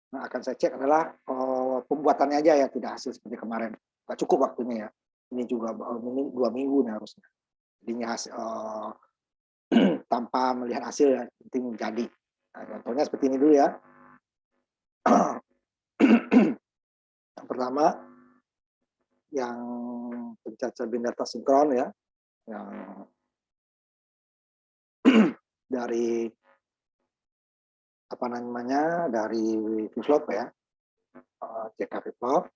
Nah, akan saya cek adalah pembuatannya aja ya, tidak hasil seperti kemarin. Nggak cukup waktunya ya. Ini juga ini 2 minggu nih harusnya. Jadinya hasil, tanpa melihat hasil ya, penting jadi. Nah, contohnya seperti ini dulu ya. Yang pertama, yang pencet cermin data sinkron ya, yang dari apa namanya, dari Flipflop ya, CK Flipflop.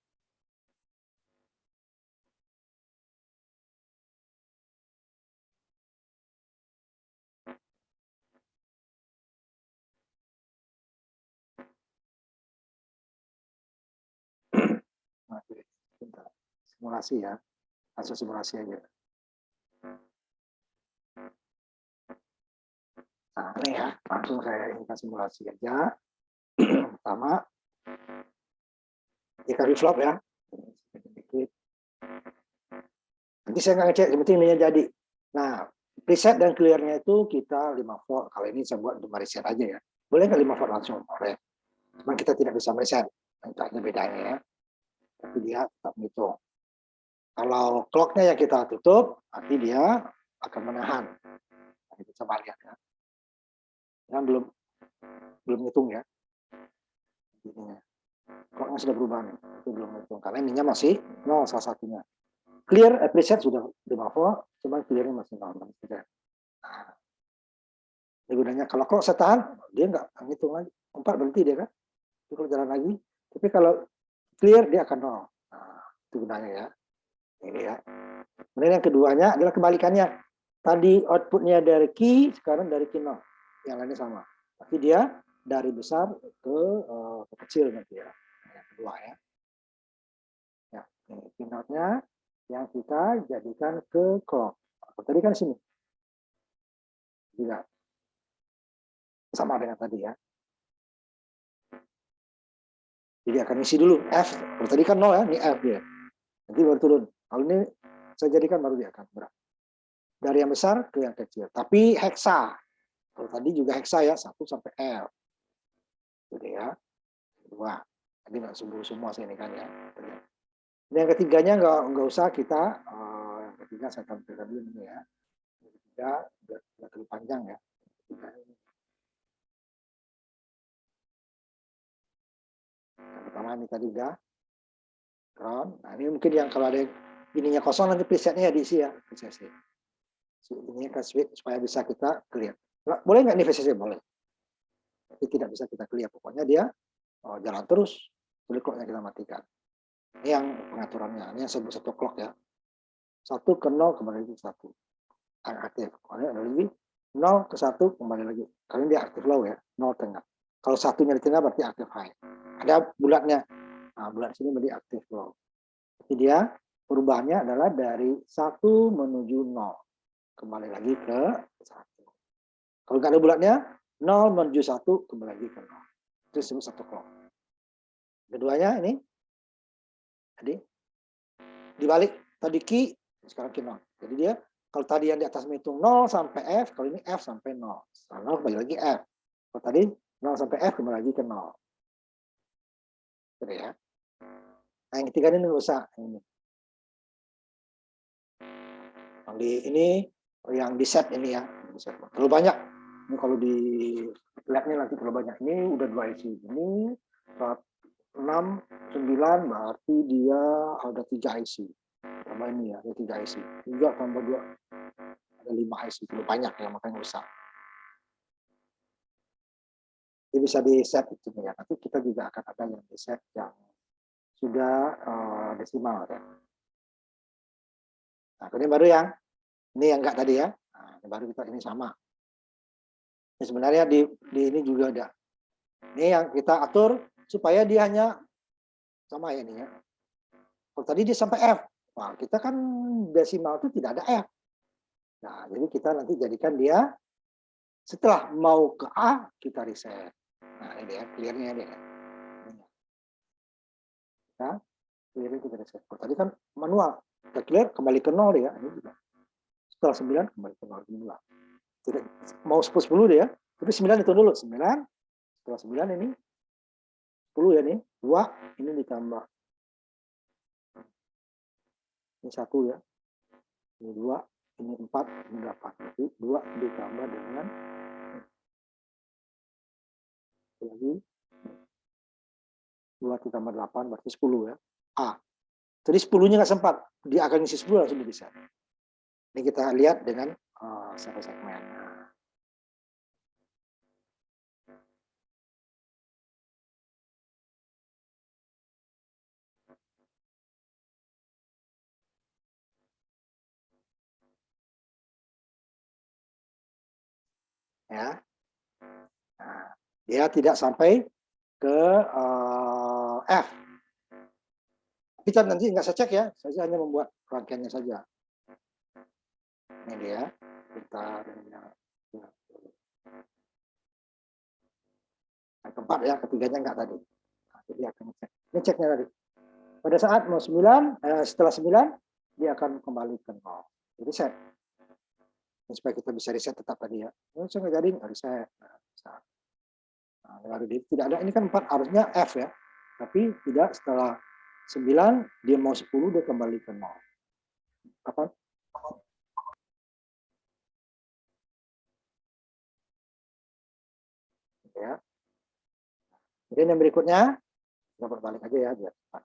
Simulasi ya, hasil simulasi aja. Nah, ini ya, langsung saya input simulasi aja. Pertama, jika Flipflop ya. Nanti saya nggak ngecek, yang penting ini jadi. Nah, preset dan clear-nya itu kita 5 volt. Kalau ini saya buat untuk mereset aja ya. Boleh nggak 5 volt langsung? Boleh. Cuman kita tidak bisa mereset. Itu bedanya ya. Tapi dia tetap menghitung. Kalau clock-nya yang kita tutup, nanti dia akan menahan. Nah, kita coba lihat ya. Yang belum hitung ya. Clock-nya sudah berubah nih. Itu belum hitung. Karena ininya masih 0 salah satunya. Clear, preset sudah 5 volt, cuman clear-nya masih 0. Nah, ini gunanya kalau clock saya tahan, dia nggak ngitung lagi. 4 berhenti dia kan. Itu jalan lagi. Tapi kalau clear, dia akan 0. Nah, itu gunanya ya. Ini ya. Kemudian yang keduanya adalah kebalikannya. Tadi outputnya dari key, sekarang dari key 0. Yang lainnya sama. Tapi dia dari besar ke kecil nanti ya. Yang kedua ya. Ya, ini key node-nya yang kita jadikan ke clock. Tadi kan sini. Juga sama dengan tadi ya. Jadi akan isi dulu F. Kalau tadi kan 0 ya, ini F ya. Nanti baru turun. Kalau ini saya jadikan baru dia akan berat. Dari yang besar ke yang kecil. Tapi heksa. Kalau tadi juga heksa ya, 1 sampai L. Jadi ya. 2. Tadi nggak semua sih ini kan ya. Yang ketiganya nggak usah kita. Yang ketiga saya tampilkan dulu ini ya. Yang ketiga nggak terlalu panjang ya. Yang pertama ini tadi udah ground. Nah ini mungkin yang kalau ada ininya kosong nanti presetnya ya diisi ya. VCC. Ini kan switch supaya bisa kita clear. Boleh nggak ini VCC? Boleh. Tapi tidak bisa kita clear. Pokoknya dia jalan terus. Jadi clocknya kita matikan. Ini yang pengaturannya. Ini yang sebut satu clock ya. 1 ke 0 kembali lagi 1. Aktif. Kalau ada lagi 0 ke 1 kembali lagi. Kali ini dia aktif low ya. 0 tengah. Kalau satunya di tengah berarti aktif high. Ada bulatnya. Nah, bulat sini berarti aktif low. Jadi dia perubahannya adalah dari 1 menuju 0. Kembali lagi ke 1. Kalau nggak ada bulatnya, 0 menuju 1 kembali lagi ke 0. Itu disebut satu clock. Keduanya ini tadi dibalik tadi key sekarang key 0. Jadi dia kalau tadi yang di atas menghitung 0 sampai F, kalau ini F sampai 0. Setelah 0 kembali lagi F. Kalau tadi 0 sampai F kembali lagi ke 0. Gitu ya. Nah, yang ketiga ini nggak usah. Ini yang di set ini ya. Terlalu banyak. Ini kalau di labnya nanti terlalu banyak. Ini udah 2 IC. Ini 6, 9 berarti dia ada 3 IC. Tambah ini ya, ada 3 IC. 3 tambah 2. Ada 5 IC. Terlalu banyak ya, makanya usah. Ini bisa di set itu ya. Nanti kita juga akan ada yang di set yang sudah desimal ya. Nah, ini baru yang ini yang enggak tadi ya. Nah, ini baru kita ini sama. Ini sebenarnya di ini juga ada. Ini yang kita atur supaya dia hanya sama ya ini ya. Kalau tadi dia sampai F. Nah, kita kan desimal itu tidak ada F. Nah, jadi kita nanti jadikan dia setelah mau ke A, kita reset. Nah, ini ya, clear-nya ini ya. Nah, clear-nya kita reset. Kalau tadi kan manual. Kita clear, kembali ke 0 ya. Ini juga. Setelah 9, kembali ke 0 dulu. Tidak, mau 10 deh ya. Tapi 9 itu dulu. 9, setelah 9 ini 10 ya nih, 2 ini ditambah. Ini 1 ya. Ini 2, ini 4, ini 8. Jadi 2 ditambah dengan lagi 2 ditambah 8 berarti 10 ya. A. Jadi 10-nya nggak sempat, dia akan isi 10 langsung bisa. Ini kita lihat dengan satu segmen. Ya, nah, dia tidak sampai ke F. Kita nanti nggak saya cek ya, saya hanya membuat rangkaiannya saja. Ini dia, kita yang keempat ya, ketiganya enggak tadi. Nah, jadi akan cek. Ini ceknya tadi. Pada saat mau 9, setelah 9 dia akan kembali ke 0. Jadi reset. Supaya kita bisa reset tetap tadi ya. Ini saya nggak jadi reset. Nah, tidak ada, ini kan 4 harusnya F ya. Tapi tidak, setelah 9 dia mau 10 dia kembali ke 0. Apa? Ya. Kemudian yang berikutnya kita berbalik aja ya biar cepat.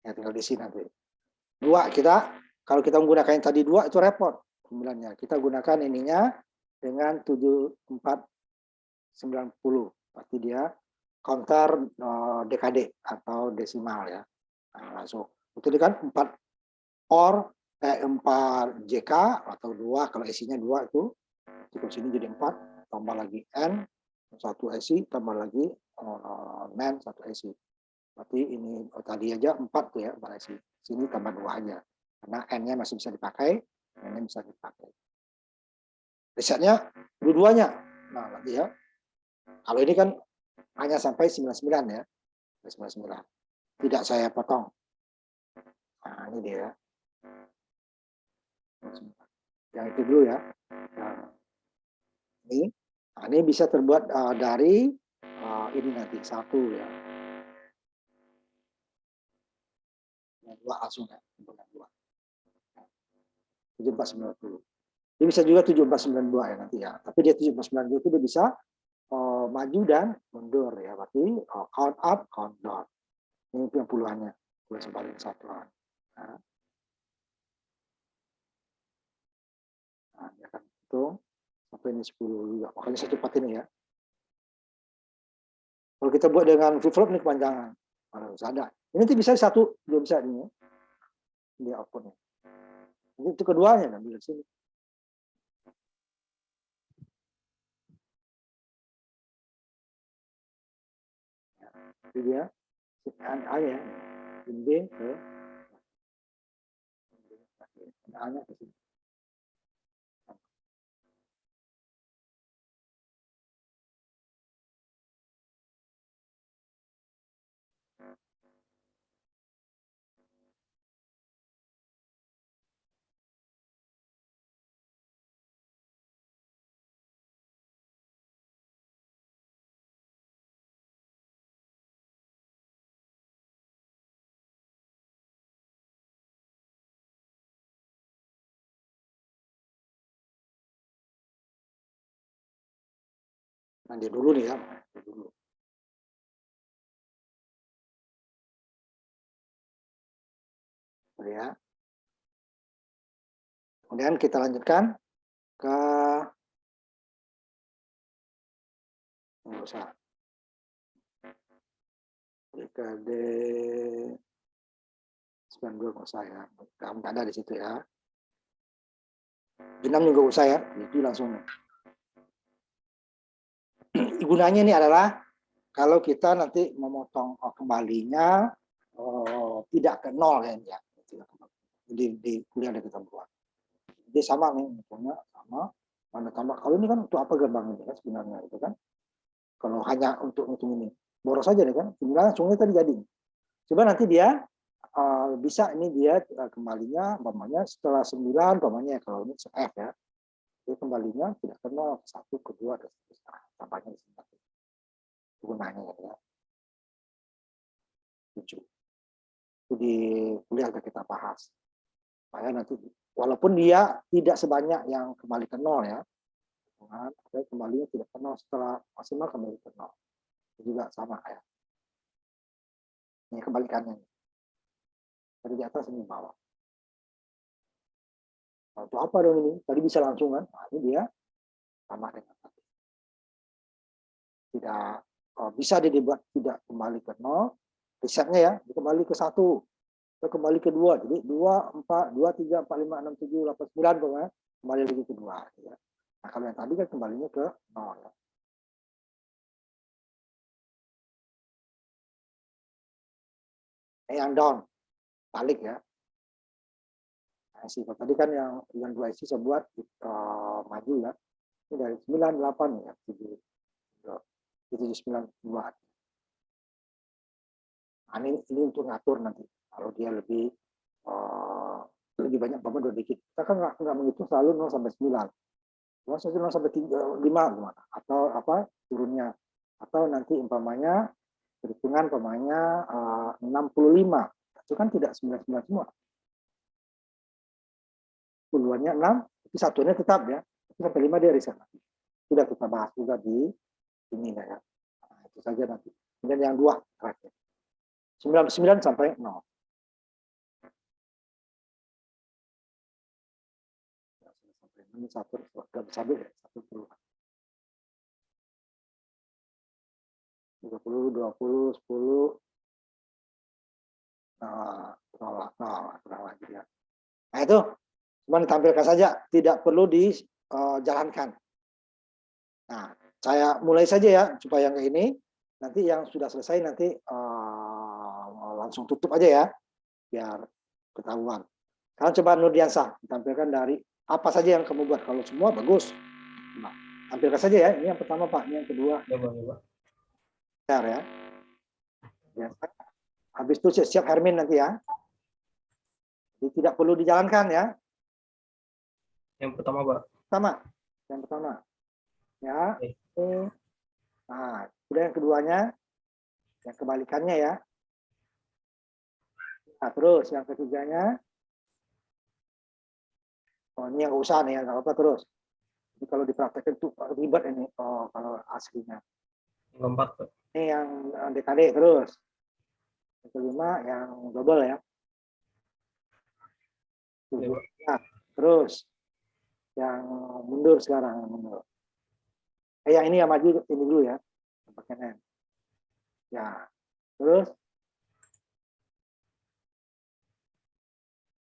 Ya tinggal diisi nanti. 2 kita, kalau kita menggunakan yang tadi 2 itu repot 9-nya. Kita gunakan ininya dengan 7490. Pasti dia counter dekade atau desimal ya. Nah, langsung. Itu kan 4 OR 4 JK atau 2 kalau isinya 2 itu cukup sini jadi 4 tambah lagi N 1 IC tambah lagi NAND 1 IC. Berarti ini tadi aja 4 tuh ya 4 IC. Sini tambah 2 aja. Karena N-nya masih bisa dipakai, N-nya bisa dipakai. Resetnya dua-duanya. Nah, nanti ya. Kalau ini kan hanya sampai 99 ya. 99. Tidak saya potong. Nah, ini dia. Yang itu dulu ya. Nah, ini bisa terbuat dari ini nanti 1 ya. 2 langsung ya. 7490. Ini bisa juga 7492 ya nanti ya. Tapi dia 7492 itu dia bisa maju dan mundur ya. Berarti count up, count down. Ini yang puluhannya. Puluhan sebalik satuan. Nah, dia akan hitung sampai ini 10 juga. Makanya saya cepat ini ya. Kalau kita buat dengan flip-flop ini kepanjangan. Harus ada. Ini nanti bisa 1, belum bisa ini ya. Dia outputnya. Itu keduanya kan di sini. Jadi dia A ya, B ke A-nya ke sini. Nah, dia dulu nih ya. Dia dulu. Ya. Kemudian kita lanjutkan ke nggak usah. Dekade 92 nggak usah ya. Nggak ada di situ ya. 6 juga usah ya. Itu langsung. Gunanya ini adalah kalau kita nanti memotong kembalinya tidak ke 0 ya. Di kuliah yang kita buat. Jadi sama nih, misalnya sama mana tambah. Kalau ini kan untuk apa gerbang ini kan sebenarnya itu kan. Kalau hanya untuk ngitung ini, boros saja nih kan. Sebenarnya langsungnya tadi jadi. Coba nanti dia bisa ini dia kembalinya umpamanya setelah 9 umpamanya kalau ini F ya. Jadi kembalinya tidak ke 0, ke 1, ke 2, dan seterusnya. Tambahnya di sini. Gunanya ya. 7. Itu di kuliah sudah kita bahas. Supaya nanti, walaupun dia tidak sebanyak yang kembali ke 0 ya. Ada kembalinya tidak ke 0 setelah maksimal kembali ke 0. Itu juga sama ya. Ini kebalikannya. Dari di atas ini bawah. Nah, itu apa dong ini? Tadi bisa langsung kan? Nah, ini dia sama dengan tadi. Tidak bisa dibuat tidak kembali ke 0. Resetnya ya, kembali ke 1. Kembali ke 2. Jadi 2, 4, 2, 3, 4, 5, 6, 7, 8, 9. Pokoknya kembali lagi ke 2. Ya. Nah, kalau yang tadi kan kembalinya ke 0. Ya. Yang down. Balik ya. IC. Tadi kan yang 2 IC saya buat maju ya. Ini dari 98 ya. 792. Nah, ini untuk ngatur nanti. Kalau dia lebih banyak beban 2 digit. Kita kan nggak menghitung selalu 0 sampai 9. 0 sampai 5 gimana? Atau apa turunnya? Atau nanti umpamanya perhitungan umpamanya 65. Itu kan tidak 99 semua. Puluhannya 6, tapi satunya tetap ya. Tapi sampai 5 dia riset. Sudah kita bahas juga di ini ya. Nah, itu saja nanti. Kemudian yang 2 terakhir. 99 sampai 0. Ini satu, nggak bisa ya, 1 30, 20, 10. Nah, kurang lagi ya. Nah itu cuma ditampilkan saja, tidak perlu dijalankan. Nah, saya mulai saja ya supaya yang ini nanti yang sudah selesai nanti langsung tutup aja ya, biar ketahuan. Sekarang coba Nurdiansah ditampilkan dari apa saja yang kamu buat. Kalau semua bagus, nah, tampilkan saja ya. Ini yang pertama Pak, ini yang kedua. Bentar ya. Habis itu siap Hermin nanti ya. Jadi tidak perlu dijalankan ya. Yang pertama, Pak. Yang pertama. Ya. Nah, kemudian yang keduanya, yang kebalikannya ya. Nah, terus yang ketiganya, ini yang nggak usah nih, nggak apa-apa terus. Jadi kalau dipraktekkan itu ribet ini, kalau aslinya. Yang keempat, Pak. Ini yang DKD terus. Yang kelima yang double ya. Ya. Terus yang mundur sekarang, yang mundur. Yang ini yang maju ini dulu ya. Pakai N. Ya. Terus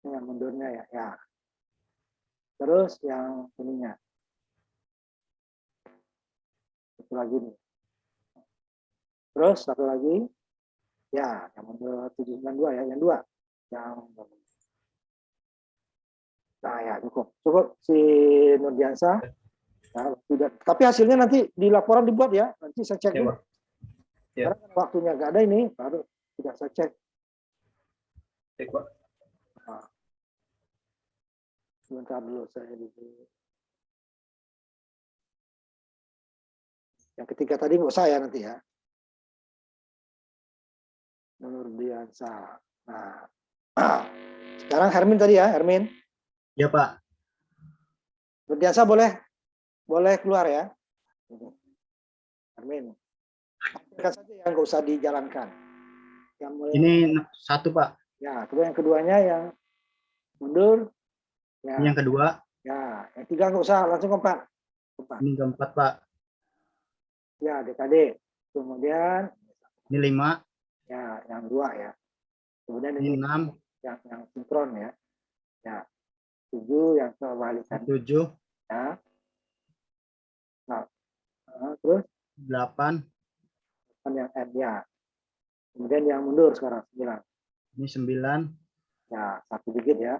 ini yang mundurnya ya. Ya. Terus yang ininya. Satu lagi nih. Terus satu lagi. Ya, yang mundur 792 ya, yang 2. Yang nah ya cukup. Cukup si Nurdiansah. Nah, sudah. Tapi hasilnya nanti di laporan dibuat ya. Nanti saya cek dulu. Ya. Karena waktunya nggak ada ini, baru tidak saya cek. Baik, Pak. Nah, sebentar dulu saya dulu. Yang ketiga tadi nggak saya nanti ya. Nurdiansah. Nah, sekarang Hermin tadi ya, Hermin. Ya, Pak. Nurdiansah boleh keluar ya. Hermin. Kan saja yang nggak usah dijalankan. Yang mulai Ini satu, Pak. ya, kedua yang keduanya yang mundur. Ya. Ini yang kedua. Ya, yang 3 nggak usah, langsung keempat. Ini keempat, Pak. Ya, DKD. Kemudian Ini 5. ya, yang 2 ya. Kemudian Ini ini 6. yang sinkron ya. Ya. 7 yang kebalikan. 7. Ya. Nah, terus 8. yang N ya. Kemudian yang mundur sekarang 9. Ini 9. Ya, 1 digit ya.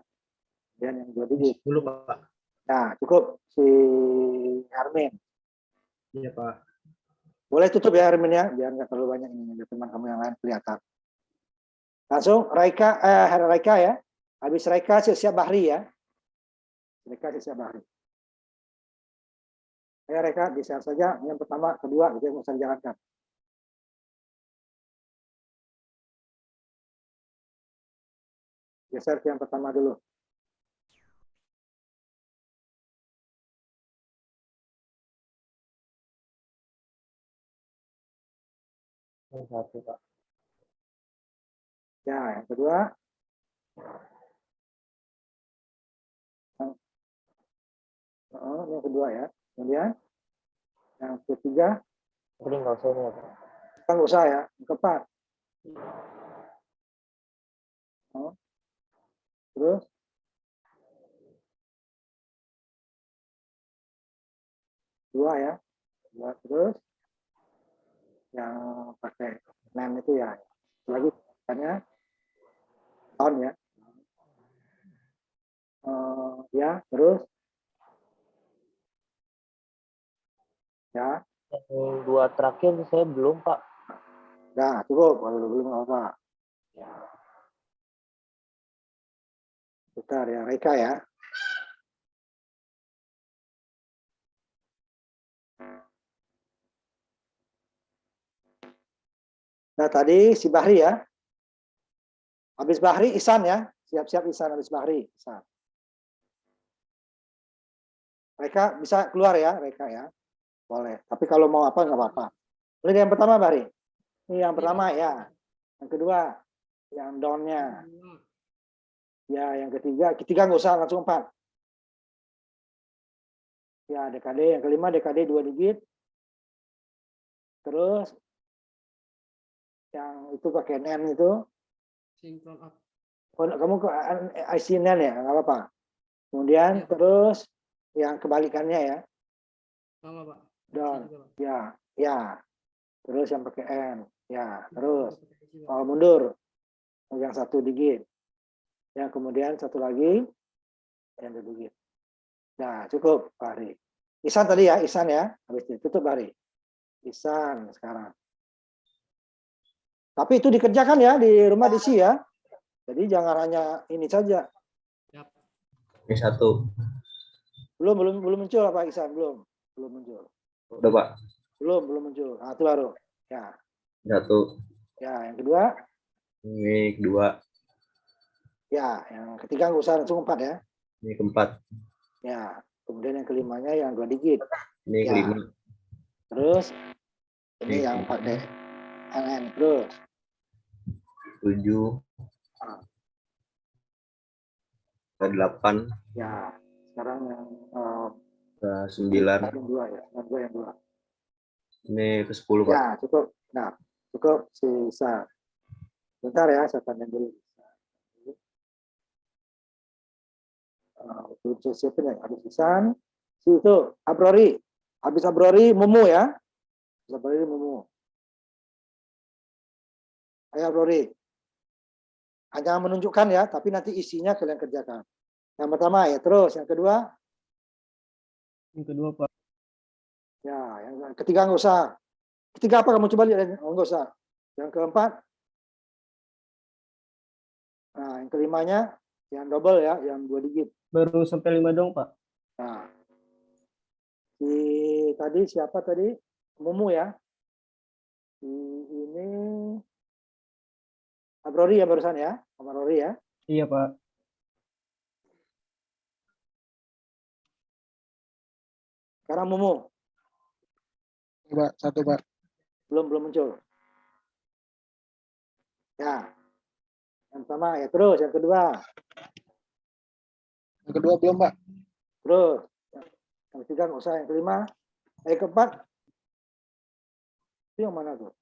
Kemudian yang 2 digit. 10, Pak. Nah, cukup si Hermin. Iya, Pak. Boleh tutup ya Hermin ya, biar nggak terlalu banyak ini, biar teman kamu yang lain kelihatan. Langsung Raika ya. Habis Raika siap Bahri ya. Raika siap Bahri. Ayo Reka, di-share saja. Yang pertama, kedua, gitu yang bisa dijalankan. Geser ke yang pertama dulu. Yang satu, Pak. Ya, yang kedua. Yang kedua ya. Kemudian yang ketiga, Jadi nggak usah ini ya, Pak. kan nggak usah ya. Yang keempat. Oh, terus dua ya. Dua terus yang pakai nem itu ya. Lagi katanya tahun ya. Ya, terus ya. Yang dua terakhir saya belum, Pak. Nah, cukup. Kalau belum apa. Bentar ya, Reka ya. Nah, tadi si Bahri ya. Habis Bahri, Ihsan ya. Siap-siap Ihsan habis Bahri. Ihsan. Reka bisa keluar ya, Reka ya. Boleh. Tapi kalau mau apa, nggak apa-apa. Ini yang pertama, Bahri. Ini yang pertama ya. Yang kedua, yang down-nya. Ya, yang ketiga nggak usah, langsung 4. Ya, DKD. Yang kelima, DKD 2 digit. Terus, yang itu pakai NEN itu. Sinkron up. Kamu ke IC NEN ya, nggak apa-apa. Kemudian, Ya, terus, yang kebalikannya ya. sama Pak. Down. IC juga, Pak. Ya, ya. Terus yang pakai N. Ya, terus. IC, Pak. Kalau mundur, yang 1 digit. Ya, kemudian satu lagi, yang 2 digit. Nah, cukup, Bahri. Ihsan tadi ya, Ihsan ya. Habis itu tutup, Bahri. Ihsan sekarang. Tapi itu dikerjakan ya di rumah diisi ya. Jadi jangan hanya ini saja. Yap. Ini satu. Belum muncul apa Ihsan? Belum muncul. Udah, Pak. Belum muncul. Nah, itu baru. Ya. Satu. Ya, yang kedua. Ini kedua. Ya, yang ketiga nggak usah langsung 4 ya. Ini keempat. Ya. Kemudian yang kelimanya yang 2 digit. Ini Ya. kelima. Terus ini Ini yang pakai NN terus. 7. 8. Ya. Sekarang yang 9. yang 2 ya. Yang 2. Ini ke 10, Pak. Ya, cukup. Nah, cukup sisa. Bentar ya, saya tanya dulu. Belum saya siapin ya. Habis Ihsan. Si itu, Abrori. Habis Abrori, Mumu ya. Habis Abrori, Mumu. Ayo Abrori. Hanya menunjukkan ya, tapi nanti isinya kalian kerjakan. Yang pertama ya, terus. Yang kedua. Yang kedua, Pak. Ya, yang ketiga nggak usah. Ketiga apa kamu coba lihat? Oh, nggak usah. Yang keempat. Nah, yang kelimanya, yang double ya, yang 2 digit. Baru sampai 5 dong, Pak. Nah, tadi siapa tadi? Mumu ya. Ini Abrori ya barusan ya, Abrori ya. Iya, Pak. Sekarang Mumu. Pak, satu Pak. Belum muncul. Ya. Yang pertama ya terus, yang kedua. Yang kedua belum Pak. Terus. Yang ketiga nggak usah, yang kelima. Yang keempat. Itu yang mana tuh?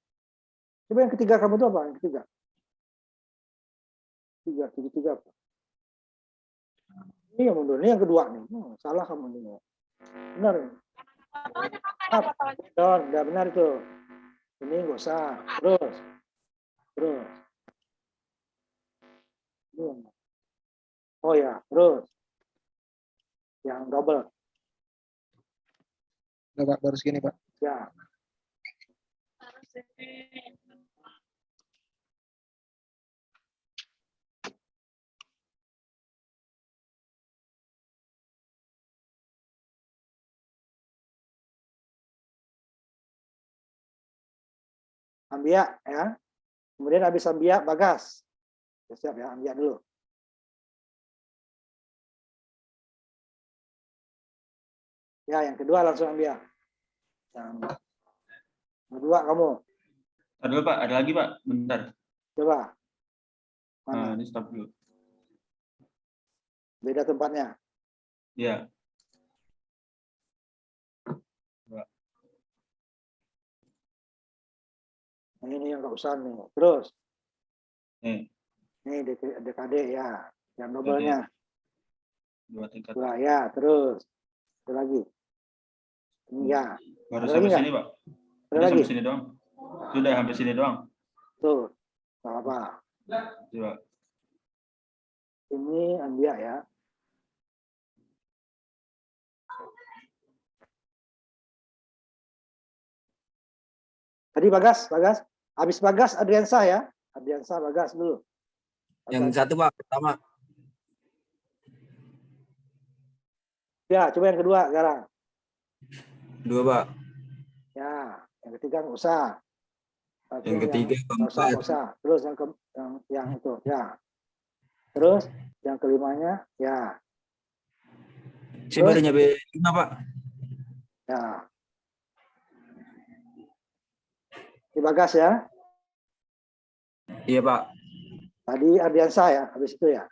Coba yang ketiga kamu tuh apa? Yang ketiga. Tiga. Ini yang mundur, ini yang kedua nih. Salah kamu ini. Benar. Udah benar itu. Ini nggak usah. Terus. Oh ya, terus. Yang double. Udah Pak, baru segini Pak. Ya. Ambia ya. Kemudian habis Ambia Bagas. Siap ya, Ambia dulu. Ya, yang kedua langsung Ambia. Yang kedua kamu. Ada dulu, Pak, ada lagi, Pak. Bentar. Coba. Mana? Ini stop dulu. Beda tempatnya. Ya. Nah, ini yang nggak usah nih. Terus. Nih, Ini DKD ya. Yang double-nya. 2 tingkat. Dua ya, terus. Ada lagi. Ini ya. Baru Ada sampai lagi sini, Pak. Ada Ini lagi. sampai sini doang. Sudah sampai sini doang. Tuh. Nggak apa. Coba. Ini Ambia ya. Tadi Bagas. Habis Bagas Adriansa ya. Adriansa Bagas dulu. Yang satu Pak, pertama. Ya, coba yang kedua sekarang. Dua Pak. Ya, yang ketiga nggak usah. Yang ketiga, nggak usah, keempat. nggak usah. Terus yang itu, ya. Terus yang kelimanya, ya, Saya baru nyampe 5 Pak. ya. Di Bagas ya. Iya Pak. Tadi Ardiansa ya, habis itu ya.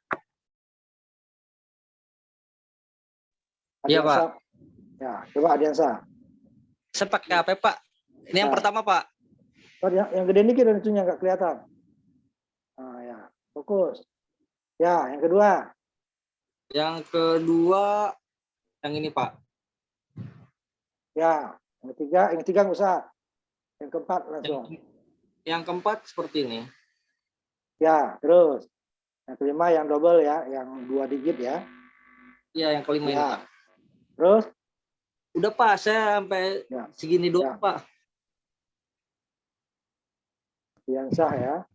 Iya, Pak. Ardiansa. Ya, coba Ardiansa. Saya pakai apa, Pak? Ini yang Nah. pertama, Pak. Oh, yang gede ini kira itunya nggak kelihatan. Nah, ya, fokus. Ya, yang kedua. Yang kedua, yang ini, Pak. Ya, yang ketiga nggak usah. Yang keempat langsung. Yang keempat seperti ini. Ya, terus. Yang kelima yang double ya, yang 2 digit ya. Iya, yang kelima ini, Ya. Pak. Terus, Udah, Pak. Saya sampai Ya. segini Ya. doang, Pak. yang sah ya.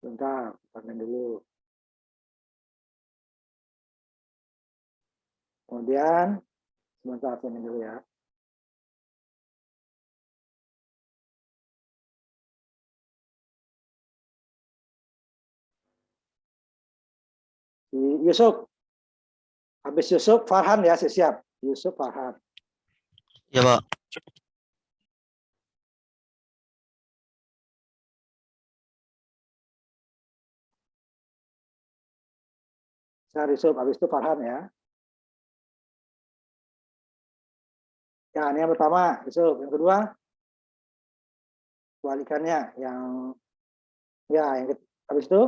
Bentar, pakai dulu. Kemudian, sebentar ini dulu ya. Si Yusuf. Habis Yusuf, Farhan ya, siap. Yusuf, Farhan. Ya, Pak. Saya Yusuf, habis itu Farhan ya. Ya, ini yang pertama, Yusuf. Yang kedua, kebalikannya. Yang habis itu,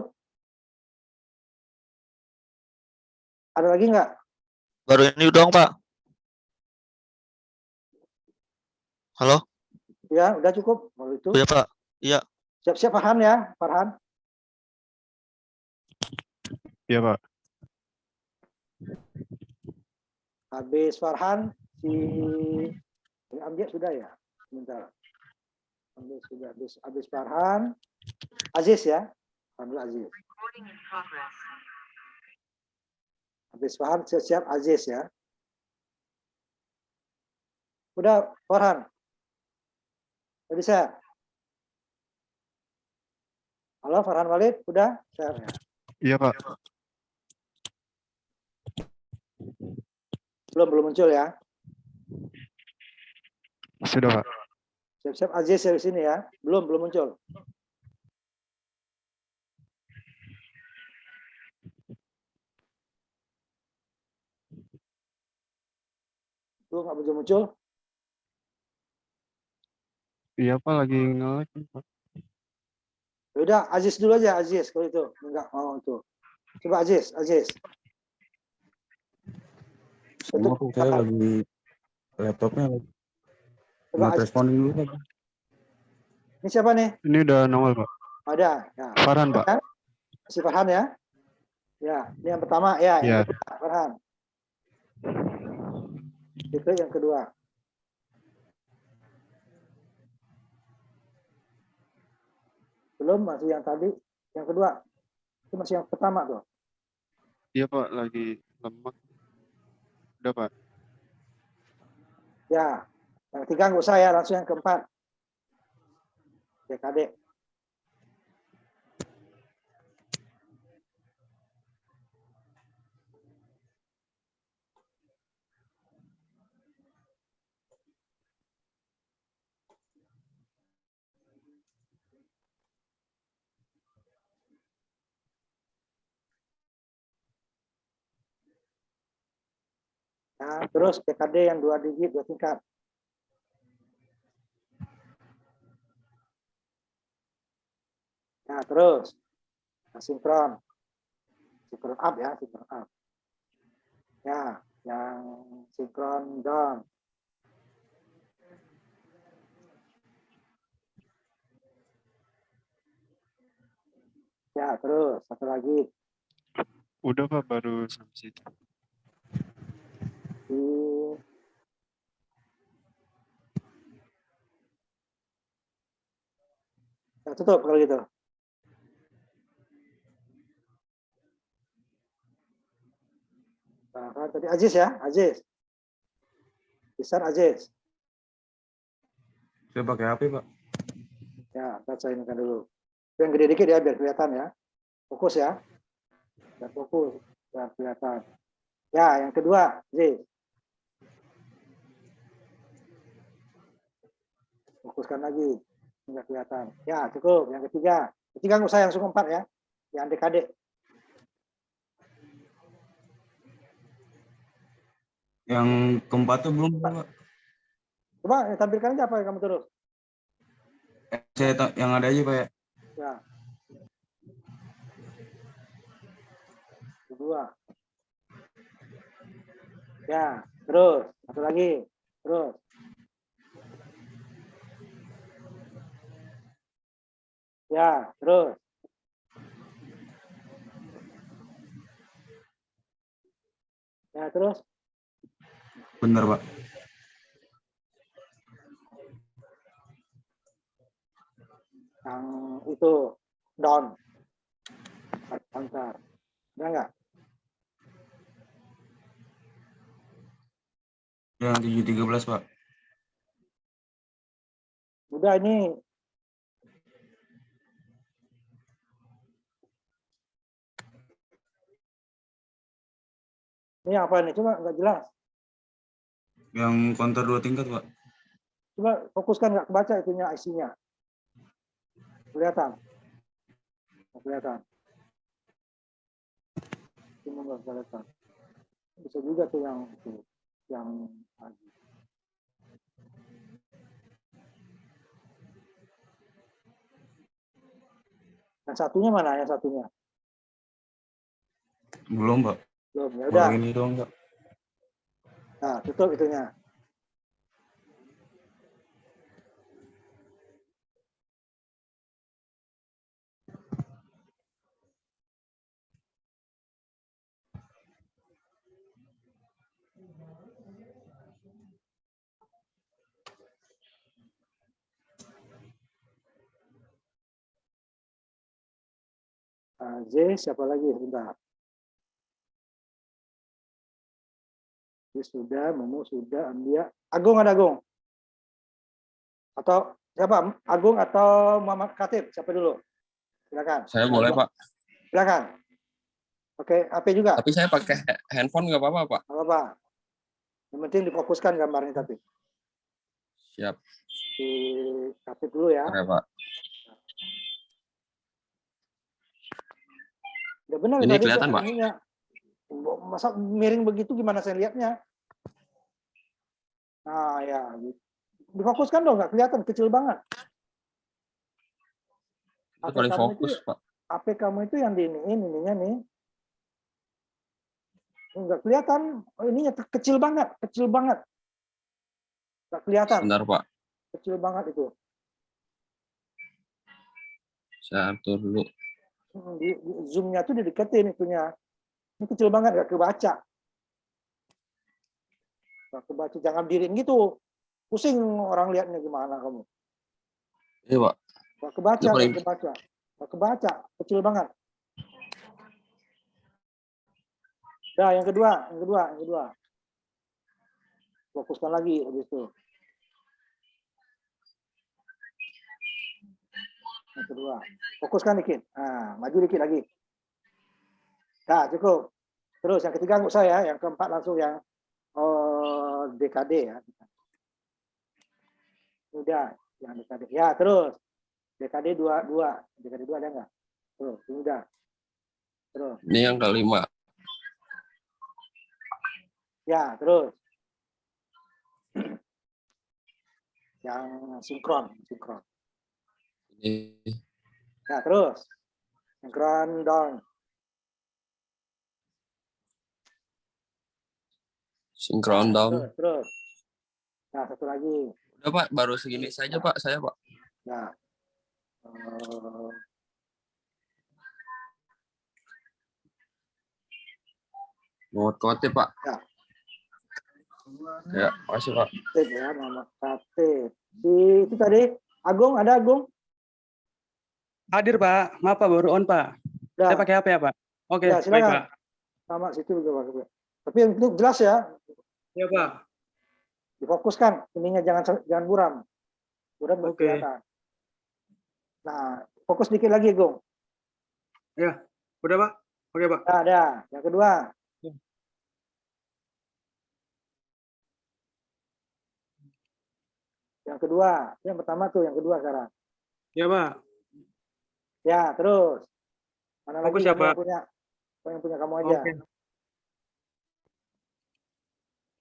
ada lagi nggak? Baru ini doang, Pak. Halo? Ya, udah cukup. Kalau itu, Oh, ya, Pak. Iya. siap-siap Farhan ya, Farhan. Iya, Pak. Habis Farhan, Amjad sudah ya? Sebentar. Ambil sudah. Habis Farhan, Aziz ya? Ambil Aziz. Habis Farhan, siap-siap Aziz ya? Udah, Farhan? Udah bisa? Halo, Farhan Walid? Udah? Siap ya? Iya, Pak. Belum muncul ya? Sudah, Pak. Siap-siap Aziz di sini ya? Belum muncul. Tuh nggak muncul. Iya, Pak, lagi nge-lag, Pak. Ya udah, Aziz dulu aja, Aziz kalau itu. Enggak mau itu. Coba Aziz. Sama Untuk saya lagi laptopnya lagi. coba Aziz. Respon dulu Pak. Ini siapa nih? Ini udah nongol, Pak. Ada. Ya. Farhan, Pak. Si Farhan ya. Ya, ini yang pertama ya. Ya. Yang kedua, Farhan. Itu yang kedua. Belum, masih yang tadi. Yang kedua. Itu masih yang pertama tuh. Iya, Pak, lagi lemot. Udah, Pak. Ya. Yang ketiga nggak usah ya, langsung yang keempat. TKD. Nah, terus TKD yang 2 digit, 2 tingkat. Nah, terus sinkron. Sinkron up ya, sinkron up. Ya, yang sinkron down. Ya, terus satu lagi. Udah Pak, baru sampai situ. Di ya, tutup kalau gitu. Nah, kan tadi Aziz ya, Aziz. Besar Aziz. Saya pakai HP, Pak. Ya, saya ini kan dulu. Yang gede dikit ya, biar kelihatan ya. Fokus ya. Biar fokus, biar kelihatan. Ya, yang kedua, Aziz. Fokuskan lagi, nggak kelihatan. Ya, cukup. Yang ketiga. Ketiga nggak usah yang langsung 4 ya. Yang adik-adik. Yang keempat tuh belum, Pak. Coba tampilkan aja apa yang kamu terus. Yang ada aja, Pak ya. Ya. Kedua. Ya, terus. Satu lagi. Terus. Ya, terus. Ya, terus. Bener, Pak. Yang itu down. Antar. Udah enggak? Yang 713, Pak. Udah ini. Ini apa nih? Coba nggak jelas. Yang counter 2 tingkat, Pak. Coba fokuskan nggak kebaca itunya IC-nya. Kelihatan. Nggak kelihatan. Cuma nggak kelihatan. Bisa juga tuh yang itu. Yang lagi. Yang satunya mana? Yang satunya? Belum, Pak. Belum. Ya udah. Baru ini doang, Pak. Nah, tutup itunya. Z, siapa lagi? Bentar. Sudah, Momo sudah, Ambia. Agung ada Agung? Atau siapa? Agung atau Muhammad Khatib? Siapa dulu? Silakan. Saya boleh, Pak. Silakan. Oke, HP juga? Tapi saya pakai handphone nggak apa-apa, Pak. Nggak apa-apa. Yang penting difokuskan gambarnya tapi. Siap. Di Khatib dulu ya. Oke, Pak. Ya benar. Ini kelihatan, Pak. Ininya. Masa miring begitu gimana saya lihatnya? Nah ya, difokuskan dong, nggak kelihatan, kecil banget. Itu paling fokus, Pak. HP kamu itu yang di ininya nih. Nggak kelihatan, oh, ininya kecil banget, kecil banget. Nggak kelihatan. Sebentar, Pak. Kecil banget itu. Saya atur dulu. Di zoom-nya tuh dideketin itunya. Ini kecil banget, nggak kebaca. Nggak kebaca, jangan diriin gitu. Pusing orang lihatnya gimana kamu. Iya, Pak. Nggak kebaca, paling... nggak kebaca. Nggak kebaca, kecil banget. Nah, yang kedua. Fokuskan lagi habis itu. Yang kedua. Fokuskan dikit. Nah, maju dikit lagi. Nah, cukup. Terus yang ketiga nggak usah ya. Yang keempat langsung yang DKD ya. Udah, yang DKD. Ya, terus. DKD 2. DKD 2 ada nggak? Terus, ini udah. Terus. Ini yang kelima. Ya, terus. Yang sinkron. Ini Ya, terus. Sinkron down. sinkron down. Terus. Nah, satu lagi. Udah Pak, baru segini saja Pak, saya Pak. Nah. Nomor kote Pak. Ya. Ya, makasih Pak. Ya, nama KT. Itu tadi, Agung, ada Agung? Hadir Pak, maaf Pak, baru on Pak. Udah. Saya pakai HP ya Pak. Oke, Ya, baik silakan. Pak. Sama situ juga Pak. Tapi yang penting jelas ya, Ya Pak. difokuskan. Ininya jangan buram. Buram Oke. kelihatan. Nah, fokus dikit lagi, Gung. Ya, udah Pak. Oke Pak. Nah, ada. Yang kedua. Ya. Yang kedua. Yang pertama tuh, yang kedua sekarang. Ya Pak. Ya, terus. Mana Fokus lagi ya, kamu Pak. yang punya kamu aja. Oke.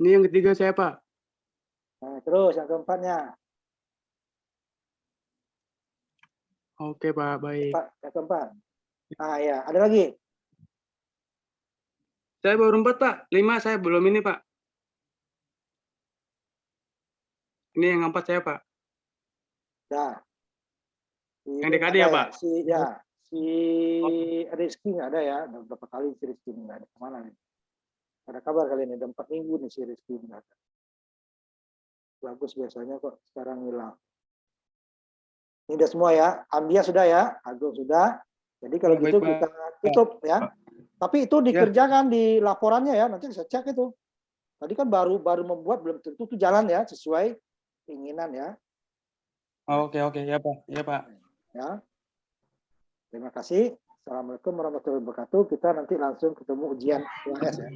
Ini yang ketiga saya Pak. Nah, terus yang keempatnya. Oke Pak, baik. Yang keempat. Ah ya, ada lagi. Saya baru 4 Pak, 5 saya belum ini Pak. Ini yang 4 saya Pak. Nah. Yang DKD ya Pak? Si Rizky nggak ada ya. Udah berapa kali si Rizky nggak ada. Kemana nih? Ada kabar kali ini, udah 4 minggu nih si Rizky nggak ada. Bagus biasanya kok sekarang hilang. Ini udah semua ya. Ambia sudah ya, Agung sudah. Jadi kalau Baik, gitu Pak. kita tutup ya. Tapi itu dikerjakan di laporannya ya. Nanti saya cek itu. Tadi kan baru membuat, belum tentu itu jalan ya sesuai keinginan ya. Oke, ya Pak. Ya Pak. Ya. Terima kasih. Assalamualaikum warahmatullahi wabarakatuh. Kita nanti langsung ketemu ujian UAS ya.